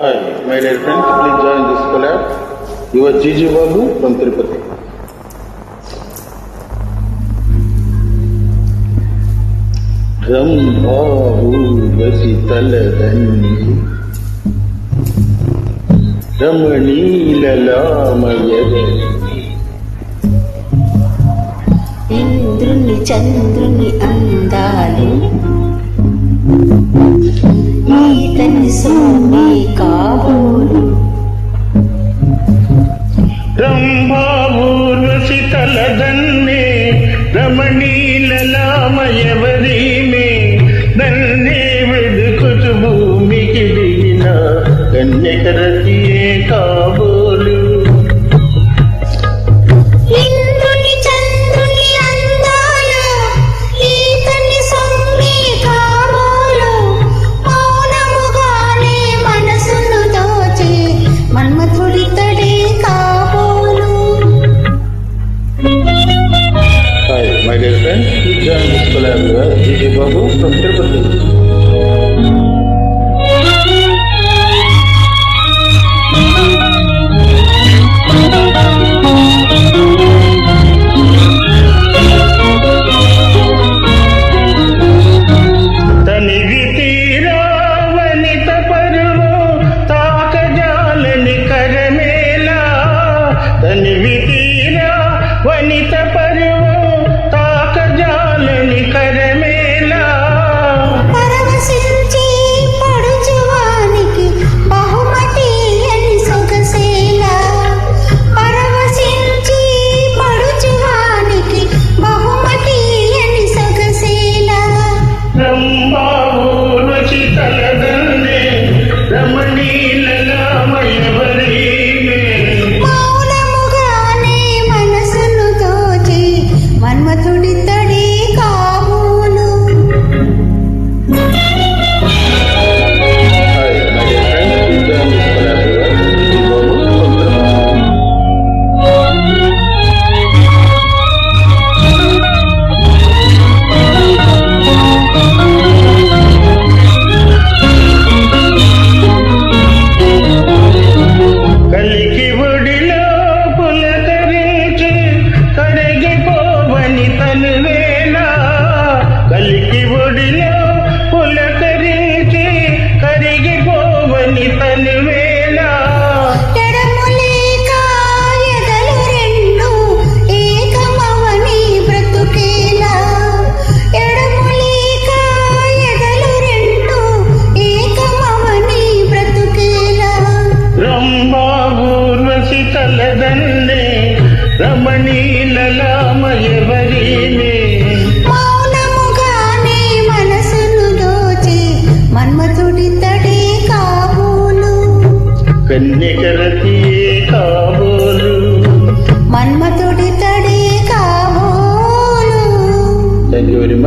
Hi, my dear friends, please join this collab. Your Gigi Babu from Tirupati. Ramba Urvasi Taladanni Ramani Lalamayadani ఇంద్రుని చంద్రుని అందాలు ఈతని సోమే కాబోలు రంభా ఊర్వశి తలదన్నే రమణీలలామయవరీమే నన్నే వెదుకుతు భూమికి దిగిన కన్యకరతియే కాబోలు My dear friends, please join this collab with Gigi Babu from Tirupati. తనివి తీరా వనిత పరువు తాకజాలని కరమేలా తనివి తీరా వనిత పరువు తాకజాలని కరమేలా పరవశించి పడుచువానికి బహుమతి అని సొగసేలా పరవశించి పడుచువానికి బహుమతి అని సొగసేలా రంభా ఊర్వశి తలదన్నే రమణీలలామయవరీమే మౌనముగానే మనసును తోచి మన్మథుడితడే కాబోలు Hi, my dear friends, please join this collab with Gigi Babu from Tirupati. కలికి ఒడిలో పులకరించి కరిగిపోవని తనువేలా కలికి ఒడిలో పులకరించి కరిగిపోవని తనువేలా ఎడములేక ఎదలు రెండు ఏకమవని బ్రతుకేలా ఎడములేక ఎదలు రెండు ఏకమవని బ్రతుకేలా రంభా ఊర్వశి తలదన్నే రమణీలలామయవరీమే మౌనముగానే మనసును దోచి మన్మథుడితడే కాబోలు కన్యకరతియే కాబోలు మన్మథుడితడే కాబోలు Thank you very much.